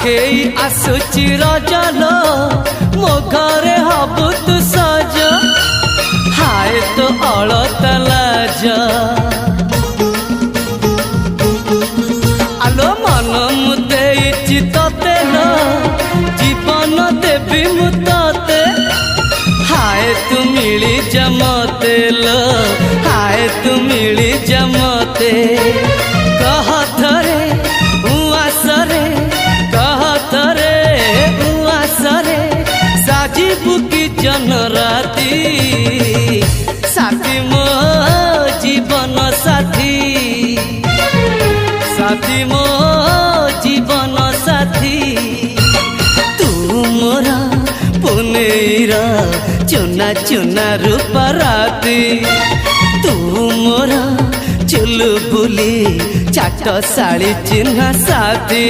पाखेई आसुची रजलो मो घरे हबु तू सज हाय तो अलता लाज आलो मन मुदेइची तते लो जीवन देवी मु तते हाय तू मिली जमते लो हाय तू मिली जमते कह थरे उआसरे कह थरे उआसरे साजिबु की जन राती साथी मो जीवन साथी साथी मो जीवन साथी तू मोरा पुनेरा चुना चुना रूप राती तू मोरा चुलबुली चाट साड़ी चिन्ह साथी।